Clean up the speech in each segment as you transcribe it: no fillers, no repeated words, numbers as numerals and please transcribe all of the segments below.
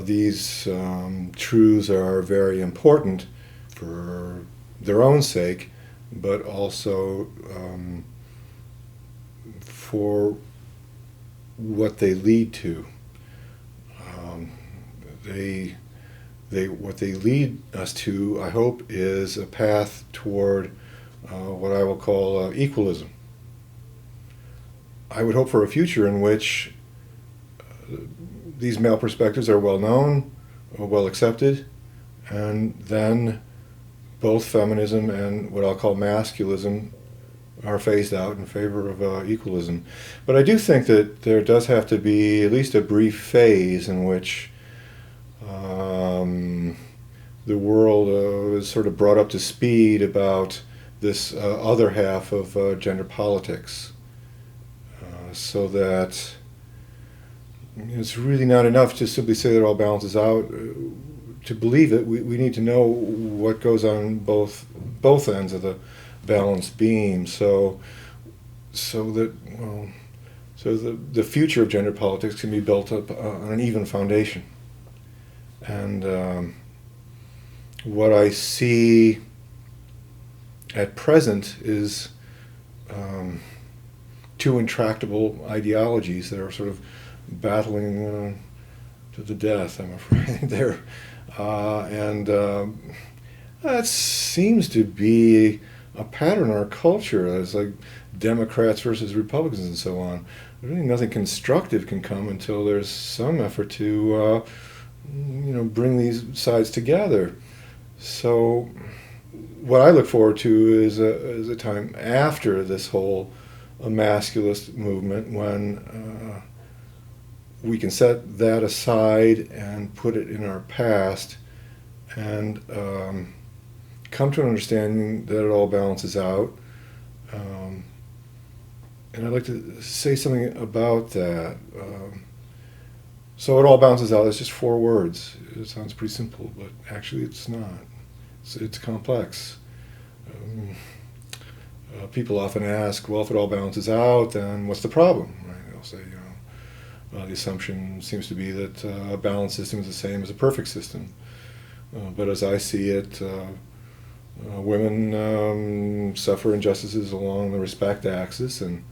These truths are very important for their own sake, but also for what they lead to. What they lead us to, I hope, is a path toward what I will call equalism. I would hope for a future in which these male perspectives are well known, well accepted, and then both feminism and what I'll call masculism are phased out in favor of equalism. But I do think that there does have to be at least a brief phase in which the world is sort of brought up to speed about this other half of gender politics, so that it's really not enough to simply say that it all balances out. To believe it, we need to know what goes on both ends of the balanced beam, so that the future of gender politics can be built up on an even foundation. And what I see at present is two intractable ideologies that are sort of battling to the death, I'm afraid. That seems to be a pattern in our culture. It's like Democrats versus Republicans and so on. Really nothing constructive can come until there's some effort to bring these sides together. So what I look forward to is a time after this whole masculist movement, when we can set that aside and put it in our past and come to an understanding that it all balances out. And I'd like to say something about that. So it all balances out. It's just 4 words. It sounds pretty simple, but actually it's not. It's complex. People often ask, well, if it all balances out, then what's the problem? Right? They'll say, the assumption seems to be that a balanced system is the same as a perfect system. But as I see it, women suffer injustices along the respect axis, and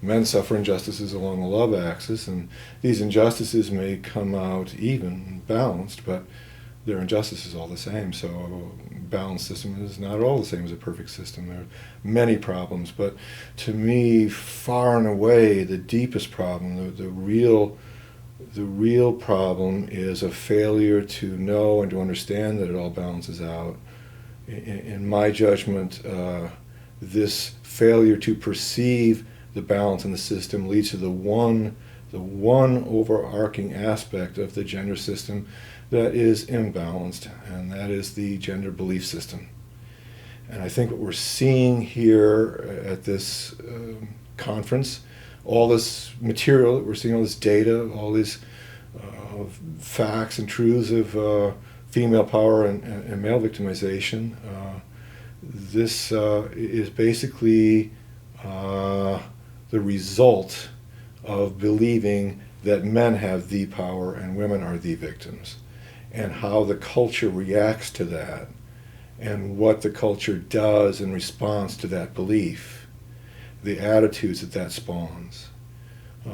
men suffer injustices along the love axis, and these injustices may come out even, balanced, but they're injustices all the same. So a balanced system is not at all the same as a perfect system. There are many problems, but to me, far and away, the deepest problem, the real problem is a failure to know and to understand that it all balances out. In my judgment, this failure to perceive the balance in the system leads to the one overarching aspect of the gender system that is imbalanced, and that is the gender belief system. And I think what we're seeing here at this conference, all this material that we're seeing, all this data, all these facts and truths of female power and male victimization, this is basically the result of believing that men have the power and women are the victims, and how the culture reacts to that, and what the culture does in response to that belief, the attitudes that spawns.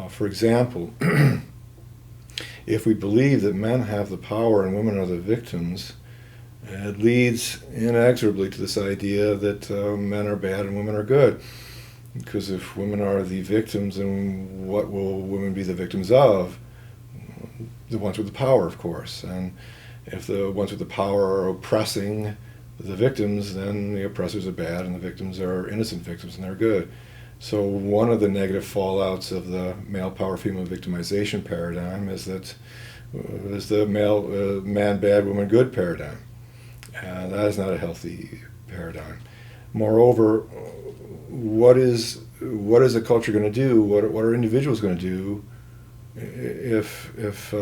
For example, if we believe that men have the power and women are the victims, it leads inexorably to this idea that men are bad and women are good. Because if women are the victims, then what will women be the victims of? The ones with the power, of course. And if the ones with the power are oppressing the victims, then the oppressors are bad and the victims are innocent victims and they're good. So one of the negative fallouts of the male power, female victimization paradigm is the man bad, woman good paradigm. And that is not a healthy paradigm. Moreover, what is a culture going to do? What are individuals going to do if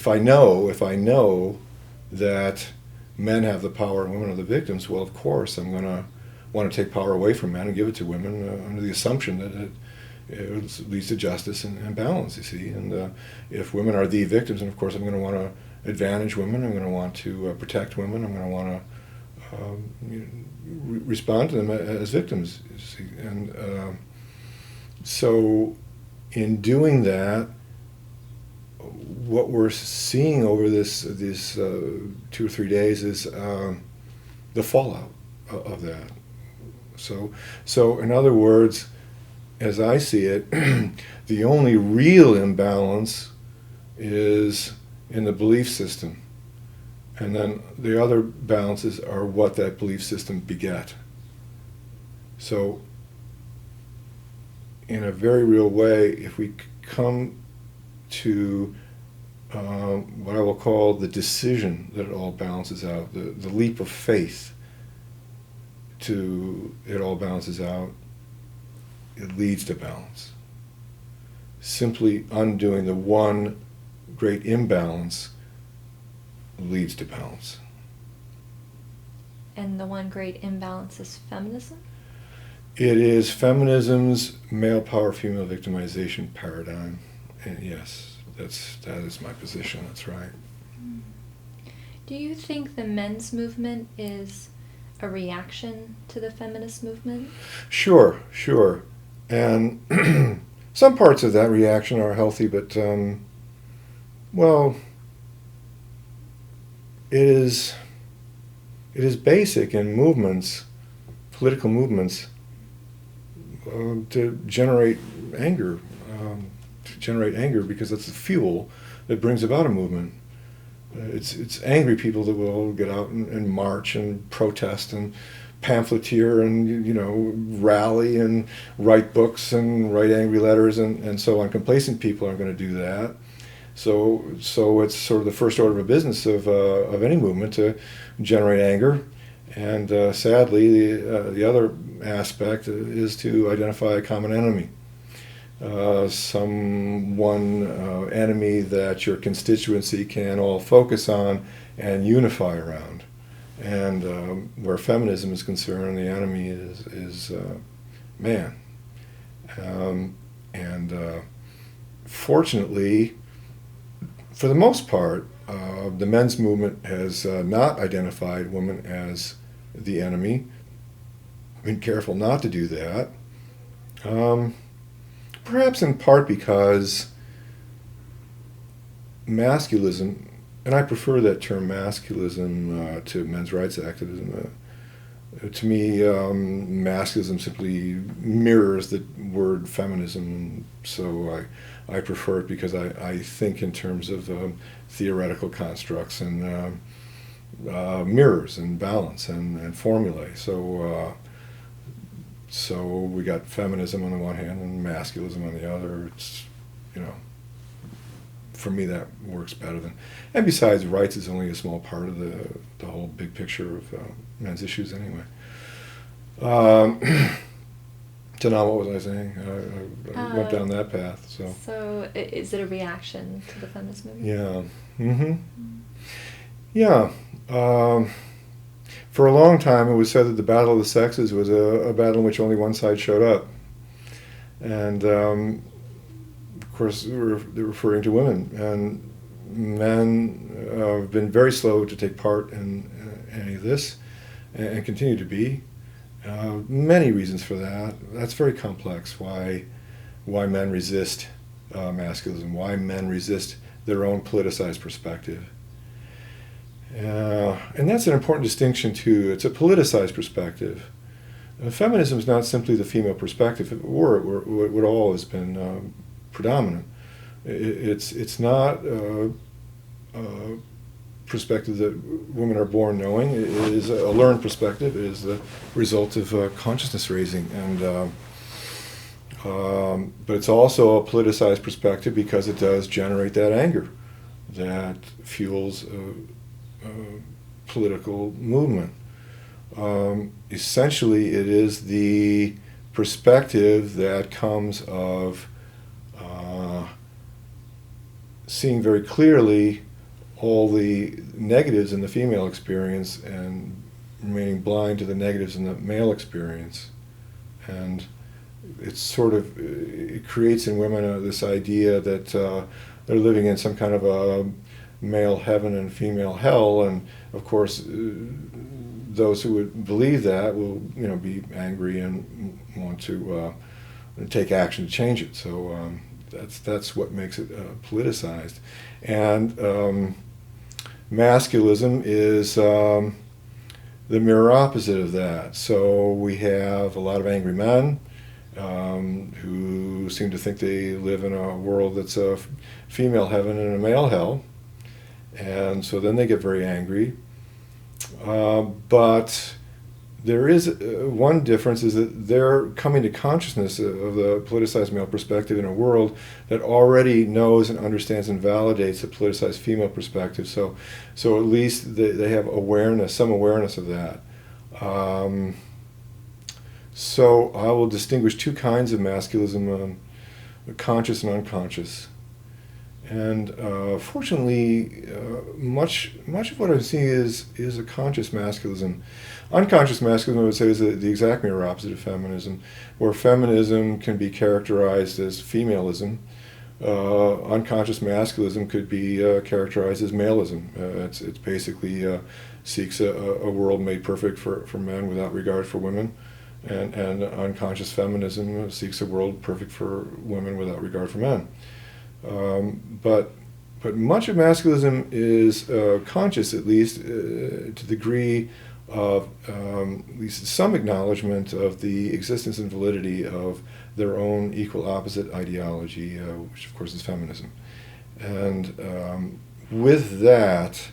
I know that men have the power and women are the victims? Well, of course, I'm going to want to take power away from men and give it to women under the assumption that it leads to justice and balance, you see. And if women are the victims, and of course I'm going to want to advantage women, I'm going to want to protect women, I'm going to want to respond to them as victims, you see. And so in doing that, what we're seeing over these 2 or 3 days is the fallout of that. So in other words, as I see it, the only real imbalance is in the belief system. And then the other balances are what that belief system beget. So in a very real way, if we come to what I will call the decision that it all balances out, the leap of faith to it all balances out, it leads to balance. Simply undoing the one great imbalance leads to balance. And the one great imbalance is feminism? It is feminism's male power, female victimization paradigm. And yes, that is my position, that's right. Do you think the men's movement is a reaction to the feminist movement? Sure. And some parts of that reaction are healthy, but, well, it is basic in movements, political movements, to generate anger, because that's the fuel that brings about a movement. It's angry people that will get out and march and protest and pamphleteer and rally and write books and write angry letters and so on. Complacent people aren't going to do that. So it's sort of the first order of business of any movement to generate anger. And sadly, the other aspect is to identify a common enemy. One enemy that your constituency can all focus on and unify around. And where feminism is concerned, the enemy is man. Fortunately, for the most part, the men's movement has not identified women as the enemy. Been careful not to do that. Perhaps in part because masculism, and I prefer that term masculism to men's rights activism. To me, masculism simply mirrors the word feminism, so I prefer it because I think in terms of theoretical constructs and mirrors and balance and formulae. So we got feminism on the one hand and masculism on the other. It's, for me that works better than. And besides, rights is only a small part of the whole big picture of men's issues anyway. So now what was I saying? I went down that path. So is it a reaction to the feminist movement? Yeah. Yeah. For a long time, it was said that the battle of the sexes was a battle in which only one side showed up. And, of course, they're referring to women. And men have been very slow to take part in any of this and continue to be. Many reasons for that. That's very complex, why men resist masculism, why men resist their own politicized perspective. And that's an important distinction too. It's a politicized perspective. Feminism is not simply the female perspective. If it were, it would have always been predominant. It's not a perspective that women are born knowing. It is a learned perspective. It is the result of consciousness raising, but it's also a politicized perspective because it does generate that anger that fuels political movement. Essentially, it is the perspective that comes of seeing very clearly all the negatives in the female experience and remaining blind to the negatives in the male experience. And it's sort of, it creates in women this idea that they're living in some kind of a male heaven and female hell, and of course those who would believe that will be angry and want to take action to change it. So that's what makes it politicized. And masculism is the mirror opposite of that. So we have a lot of angry men who seem to think they live in a world that's a female heaven and a male hell, and so then they get very angry. But there is one difference, is that they're coming to consciousness of the politicized male perspective in a world that already knows and understands and validates the politicized female perspective. So at least they have awareness, some awareness of that. So I will distinguish two kinds of masculism, conscious and unconscious. And fortunately, much of what I'm seeing is a conscious masculism. Unconscious masculism, I would say, is the exact mirror opposite of feminism, where feminism can be characterized as femalism. Unconscious masculism could be characterized as maleism. It's basically seeks a world made perfect for men without regard for women. And unconscious feminism seeks a world perfect for women without regard for men. But much of masculism is conscious, at least to the degree of at least some acknowledgement of the existence and validity of their own equal opposite ideology, which of course is feminism. And with that,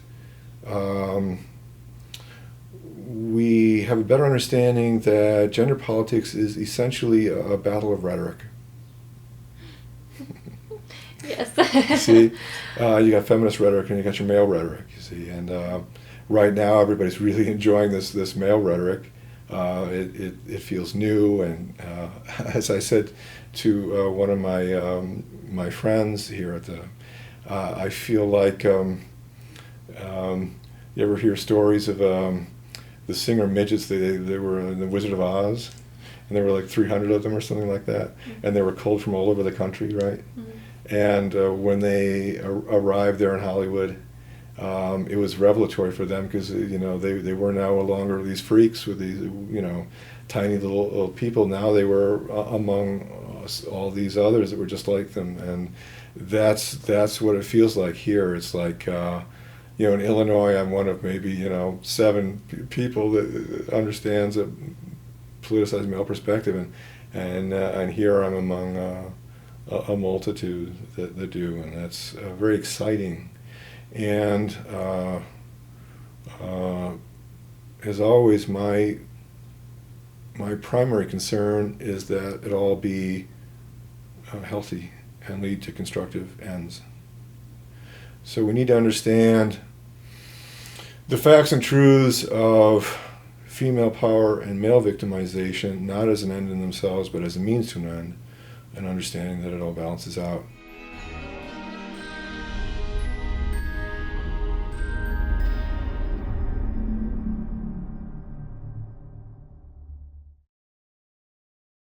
we have a better understanding that gender politics is essentially a battle of rhetoric. Yes. See, you got feminist rhetoric and you got your male rhetoric, you see. And right now everybody's really enjoying this male rhetoric. It feels new, and as I said to one of my friends here at the, I feel like, you ever hear stories of the singer midgets? They were in the Wizard of Oz, and there were like 300 of them or something like that, and they were culled from all over the country, right? Mm-hmm. And when they arrived there in Hollywood, it was revelatory for them, because they were no longer these freaks with these tiny little people. Now they were among all these others that were just like them, and that's what it feels like here. It's like in Illinois, I'm one of maybe 7 people that understands a politicized male perspective, and here I'm among a multitude that do, and that's very exciting. And as always, my primary concern is that it all be healthy and lead to constructive ends. So we need to understand the facts and truths of female power and male victimization, not as an end in themselves, but as a means to an end, and understanding that it all balances out.